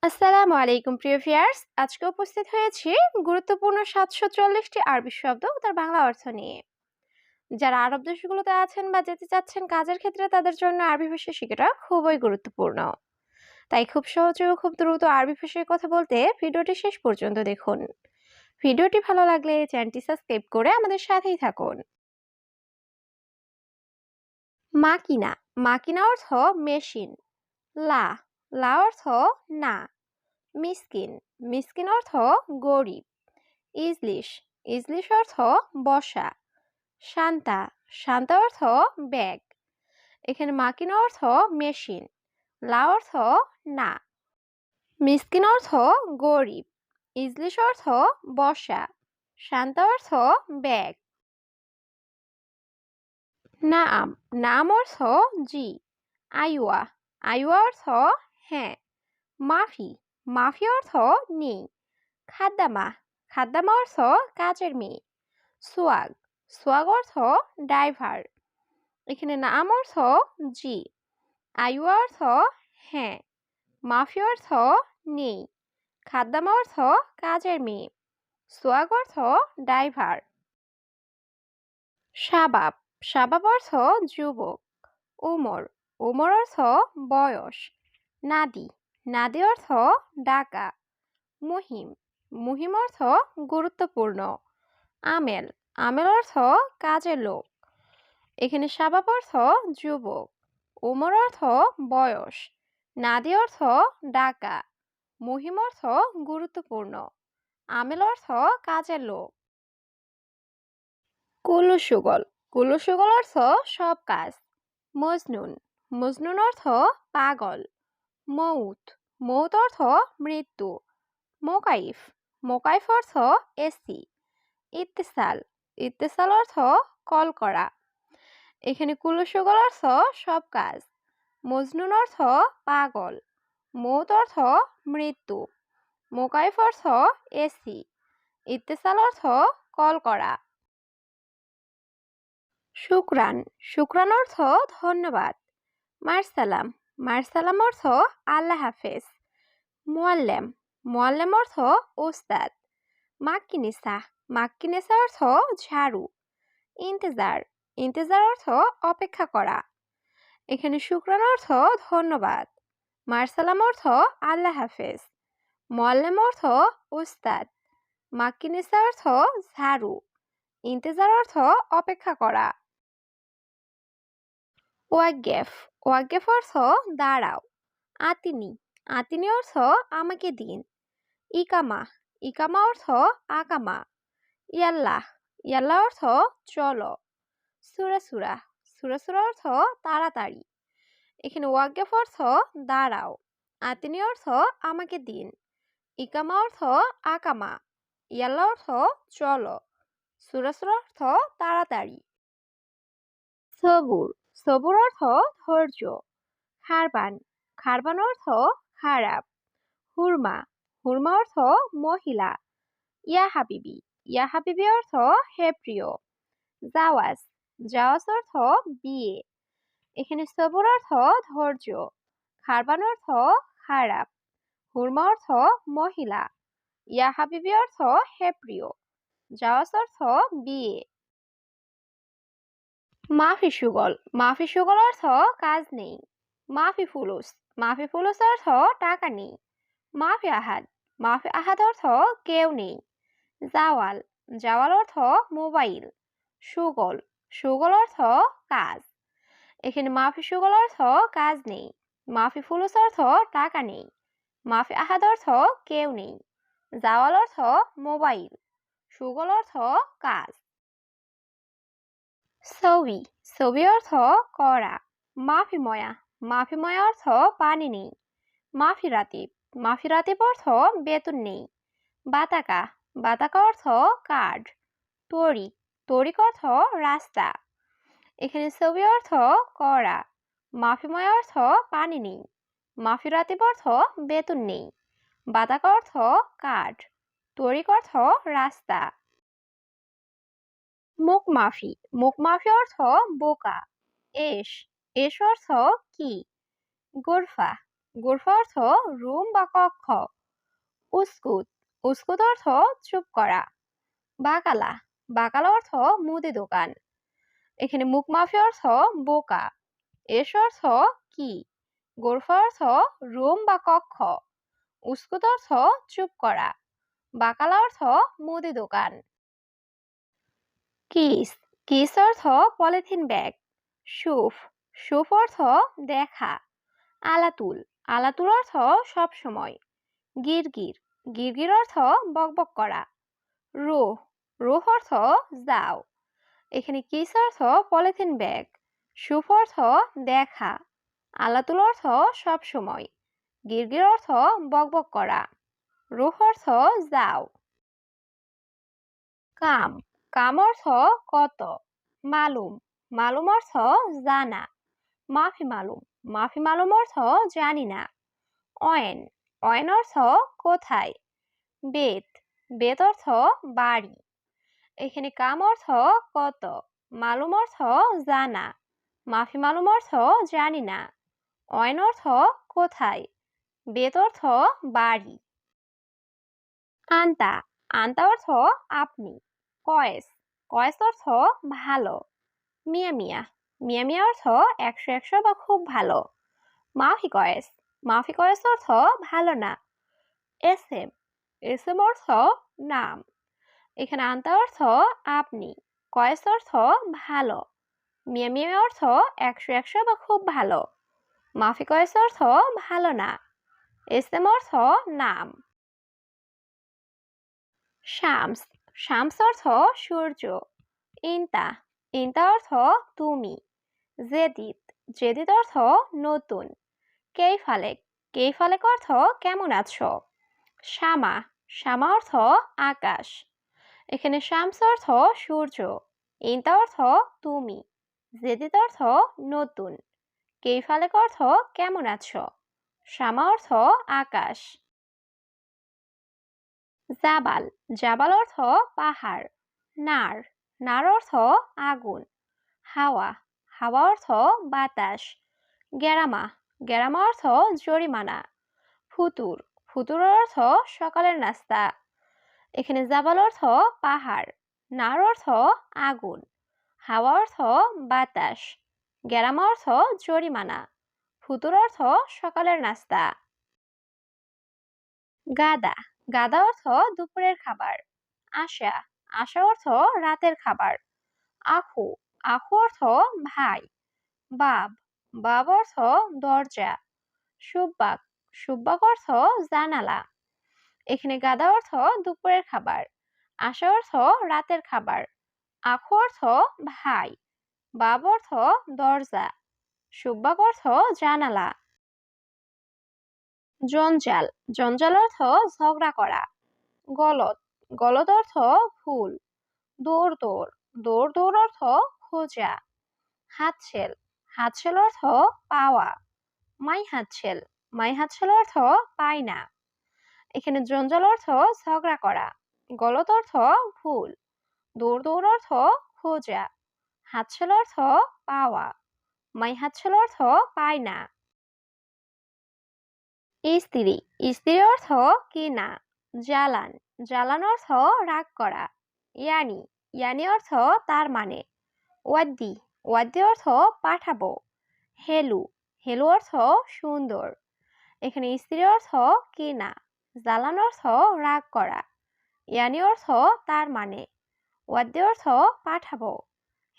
আসসালামু আলাইকুম প্রিয় ভিউয়ার্স, আজকে উপস্থিত হয়েছি গুরুত্বপূর্ণ 740টি আরবি শব্দ ও তার বাংলা অর্থ নিয়ে। যারা আরব দেশগুলোতে আছেন বা যেতে চাচ্ছেন কাজের ক্ষেত্রে তাদের জন্য আরবি ভাষা শেখাটা খুবই গুরুত্বপূর্ণ। তাই খুব সহজে ও খুব দ্রুত আরবি ভাষায় কথা বলতে ভিডিওটি শেষ পর্যন্ত দেখুন। ভিডিওটি ভালো লাগলে চ্যানেলটি সাবস্ক্রাইব করে আমাদের সাথেই থাকুন। মাকিনা। মাকিনা অর্থ মেশিন। লা। লা অর্থ না। মিসকিন। মিসকিন অর্থ গরিব। ইজলিশ। ইজলিশ অর্থ বসা। শান্তা। শান্তা অর্থ ব্যাগ। এখানে মাকিনা অর্থ মেশিন। লা অর্থ না। মিসকিন অর্থ গরিব। ইজলিশ অর্থ বসা। শান্তা অর্থ ব্যাগ। নাম। নাম অর্থ জি। আইওয়া। আইওয়া অর্থ হ্যাঁ। মাফি। মাফি অর্থ নেই। খাদ্দামা। খাদ্দামা অর্থ কাজের মেয়ে। সোয়াগ। সোয়াগ অর্থ ড্রাইভার। এখানে নাম অর্থ জি। আয়ু অর্থ হ্যাঁ। মাফি অর্থ নেই। খাদ্দামা অর্থ কাজের মেয়ে। সোয়াগ অর্থ ড্রাইভার। শাবাব। শাবাব অর্থ যুবক। উমর। উমর অর্থ বয়স। নাদি। নাদি অর্থ ডাকা। মুহিম। মুহিম অর্থ গুরুত্বপূর্ণ। আমেল। আমেল অর্থ কাজের লোক। এখানে শাবাব অর্থ যুবক। উমর অর্থ বয়স। নাদি অর্থ ডাকা। মুহিম অর্থ গুরুত্বপূর্ণ। আমেল অর্থ কাজের লোক। কুলুসুগল। কুলুসুগল অর্থ সব কাজ। মজনুন। মজনুন অর্থ পাগল। মৌত। মৌত অর্থ মৃত্যু। মোকাইফ। মোকাইফ অর্থ এসি। ইত্তেসাল। ইত্তেসাল অর্থ কল করা। এখানে কুলুসুগল অর্থ সব কাজ। মজনুন অর্থ পাগল। মৌত অর্থ মৃত্যু। মোকাইফ অর্থ এসি। ইত্তেসাল অর্থ কল করা। শুক্রান। শুক্রান অর্থ ধন্যবাদ। মারসালাম। মারসালাম অর্থ আল্লাহ হাফেজ। মুআল্লেম। মুআল্লেম অর্থ ওস্তাদ। মাক্কিনিসা। মাক্কিনিসা অর্থ ঝাড়ু। ইন্তেজার। ইন্তেজার অর্থ অপেক্ষা করা। এখানে শুক্রান অর্থ ধন্যবাদ। মারসালাম অর্থ আল্লাহ হাফেজ। মুআল্লেম অর্থ উস্তাদ। মাক্কিনিসা অর্থ ঝাড়ু। ইন্তেজার অর্থ অপেক্ষা করা। ওয়াগেফ। ওয়াগেফ অর্থ দাঁড়াও। আতিনি। আতিনি অর্থ আমাকে দিন। ইকামা। ইকামা অর্থ আকামা। ইয়াল্লাহ। ইয়াল্লাহ অর্থ চলো। সুরাসুরা। সুরাসুরা অর্থ তাড়াতাড়ি। এখানে ওয়াগেফ অর্থ দাঁড়াও। আতিনি অর্থ আমাকে দিন। ইকামা অর্থ আকামা। ইয়াল্লা অর্থ চলো। সুরাসুরা অর্থ তাড়াতাড়ি। সবুর। সবুর অর্থ ধৈর্য। খারবান। খারবান অর্থ খারাপ। হুরমা। হুরমা অর্থ মহিলা। ইয়া হাবিবি। ইয়া হাবিবি অর্থ হে প্রিয়। জাওয়াজ। জাওয়াজ অর্থ বিয়ে। এখানে সবুর অর্থ ধৈর্য। খারবান অর্থ খারাপ। হুরমা অর্থ মহিলা। ইয়া হাবিবি অর্থ হে প্রিয়। জাওয়াজ অর্থ বিয়ে। মাফি সুগল। মাফি সুগল অর্থ কাজ নেই। মাফি ফুলুস। মাফি ফুলুস অর্থ টাকা নেই। মাফি আহাদ। মাফি আহাদ অর্থ কেউ নেই। জাওয়াল। জাওয়াল অর্থ মোবাইল। সুগল। সুগল অর্থ কাজ। এখানে মাফি সুগল অর্থ কাজ নেই। মাফি ফুলুস অর্থ টাকা নেই। মাফি আহাদ অর্থ কেউ নেই। জাওয়াল অর্থ মোবাইল। সুগল অর্থ কাজ। সবি। সবি অর্থ করা। মাফি ময়া। মাফি ময়া অর্থ পানি নেই। মাফি রাতিব। মাফি রাতিব অর্থ বেতন নেই। বাতাকা। বাতাকা অর্থ কার্ড। তরিক। তরিক অর্থ রাস্তা। এখানে সবি অর্থ করা। মাফি ময়া অর্থ পানি নেই। মাফি রাতিব অর্থ বেতন নেই। বাতাকা অর্থ কার্ড। তরিক অর্থ রাস্তা। মুখ মাফি। মুখ মাফি অর্থ বোকা। এস। এস অর্থ কি। গোরফা। গোরফা অর্থ রুম বা কক্ষ। উস্কুত, উস্কুত অর্থ চুপ করা। বাকালা, বাকালা অর্থ মুদি দোকান। এখানে মুখমাফি অর্থ বোকা। এস অর্থ কি। গোরফা অর্থ রুম বা কক্ষ। উস্কুত অর্থ চুপ করা। বাকালা অর্থ মুদি দোকান। কিস, কিস অর্থ পলিথিন ব্যাগ। সুফ, সুফ অর্থ দেখা। আলাতুল, আলাতুল অর্থ সব সময়। গিরগির, গিরগির অর্থ বকবক করা। রোহ, রোহ অর্থ যাও। এখানে কিস অর্থ পলিথিন ব্যাগ। সুফ অর্থ দেখা। আলাতুল অর্থ সব সময়। গিরগির অর্থ বকবক করা। রোহ অর্থ যাও। কাম, কাম অর্থ কত। মালুম, মালুম অর্থ জানা। মাফি মালুম, মাফি মালুম অর্থ জানি না। অয়েন, অয়েন অর্থ কোথায়। বেত, বেত অর্থ বাড়ি। এখানে কাম অর্থ কত, মালুম অর্থ জানা, মাফি মালুম অর্থ জানি না, অয়েন অর্থ কোথায়, বেত অর্থ বাড়ি। আন্তা, আন্তা অর্থ আপনি। কয়েস, কয়েস অর্থ ভালো। মিয়া মিয়া, মিয়া মিয়া অর্থ একশো একশো বা খুব ভালো। মাফি কয়েস, মাফি কয়েস অর্থ ভালো না। এস এম, এস এম অর্থ নাম। এখানে আন্তা অর্থ আপনি, কয়েস অর্থ ভালো, মিয়া মিয়া অর্থ একশো একশো বা খুব ভালো, মাফি কয়েস অর্থ ভালো না, এস এম অর্থ নাম। শামস, শামস অর্থ সূর্য। ইন্তা, ইন্তা অর্থ তুমি। জেদিত, জেদিত অর্থ নতুন। কেইফালেক, কেইফালেক অর্থ কেমন আছো। শামা, শামা অর্থ আকাশ। এখানে শামস অর্থ সূর্য, ইন্তা অর্থ তুমি, জেদিত অর্থ নতুন, কেইফালেক অর্থ কেমন আছো, শামা অর্থ আকাশ। জাবাল, জাবাল অর্থ পাহাড়। নার, নার অর্থ আগুন। হাওয়া, হাওয়া অর্থ বাতাস। গেরামা, গেরামা অর্থ জরিমানা। ফুতুর, ফুতুর অর্থ সকালের নাস্তা। এখানে জাবাল অর্থ পাহাড়, নার অর্থ আগুন, হাওয়া অর্থ বাতাস, গেরামা অর্থ জরিমানা, ফুতুর অর্থ সকালের নাস্তা। গাদা, গাদা অর্থ দুপুরের খাবার। আশা, আশা অর্থ রাতের খাবার। আখু, আখু অর্থ ভাই। বাব, বাব অর্থ দরজা। সুব্বাক, সুব্বাক অর্থ জানালা। এখানে গাদা অর্থ দুপুরের খাবার, আশা অর্থ রাতের খাবার, আখু অর্থ ভাই, বাব অর্থ দরজা, সুব্বাক অর্থ জানালা। জঞ্জাল, জঞ্জাল অর্থ ঝগড়া করা। গলত, গলত অর্থ ভুল। দৌড় দৌড়, দৌড় দৌড় অর্থ খোঁজা। হাতছেল, হাতছেল অর্থ পাওয়া। মাই হাতছেল, মাই হাতছেল অর্থ পাই না। এখানে জঞ্জাল অর্থ ঝগড়া করা, গলত অর্থ ভুল, দৌড় দৌড় অর্থ খোঁজা, হাতছেল অর্থ পাওয়া, মাই হাতছেল অর্থ পায় না। স্ত্রী, স্ত্রী অর্থ কিনা। জ্বালান, জ্বালান অর্থ রাগ করা। ইয়ানি, ইয়ানি অর্থ তার মানে। ওয়াদ্দি, ওয়াদ্দি অর্থ পাঠাবো। হেলু, হেলু অর্থ সুন্দর। এখানে স্ত্রী অর্থ কিনা, জ্বালান অর্থ রাগ করা, ইয়ানি অর্থ তার মানে, ওয়াদ্দি অর্থ পাঠাবো,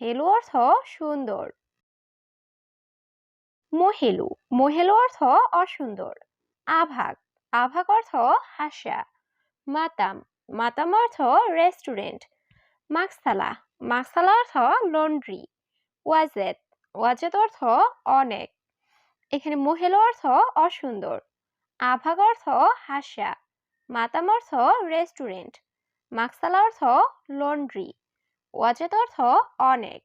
হেলু অর্থ সুন্দর। মহেলু, মহেলু অর্থ অসুন্দর। আভাগ, আভাগ অর্থ হাসা। মাতাম, মাতাম অর্থ রেস্টুরেন্ট। মাকসালা, মাকসালা অর্থ লন্ড্রি। ওয়াজেদ, ওয়াজেদ অর্থ অনেক। এখানে মহেলু অর্থ অসুন্দর, আভাগ অর্থ হাসা, মাতাম অর্থ রেস্টুরেন্ট, মাকসালা অর্থ লন্ড্রি, ওয়াজেদ অর্থ অনেক।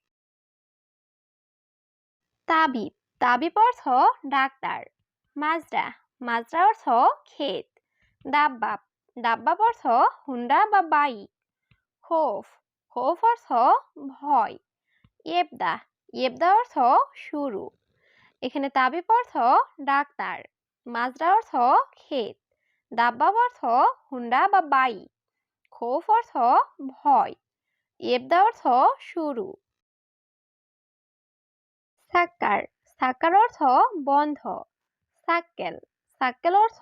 তাবিব, তাবিব অর্থ ডাক্তার। মাজরা, মাজরা অর্থ ক্ষেত। দাব্বাব, দাব্বাব অর্থ হুন্ডা বা বাইক। খোফ, খোফ অর্থ ভয়। ইয়েবদা, ইয়েবদা অর্থ শুরু। এখানে তাবিব অর্থ ডাক্তার, মাজরা অর্থ ক্ষেত, দাব্বাব অর্থ হুন্ডা বা বাইক, খৌফ অর্থ ভয়, ইবদা অর্থ শুরু। সাক্কার, সাক্কার অর্থ বন্ধ, সাক্কেল, সাক্কেল অর্থ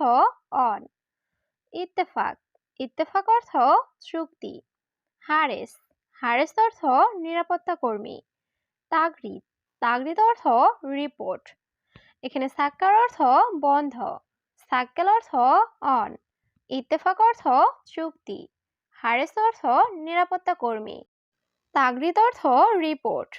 অন, ইত্তেফাক, ইত্তেফাক অর্থ চুক্তি, হারেস, হারেস অর্থ নিরাপত্তা কর্মী, তাগরিদ, তাগরিদ অর্থ রিপোর্ট। এখানে সাক্কার অর্থ বন্ধ, সাক্কেল অর্থ অন, ইত্তেফাক অর্থ চুক্তি, হারেস অর্থ নিরাপত্তা কর্মী, তাগরিদ অর্থ রিপোর্ট।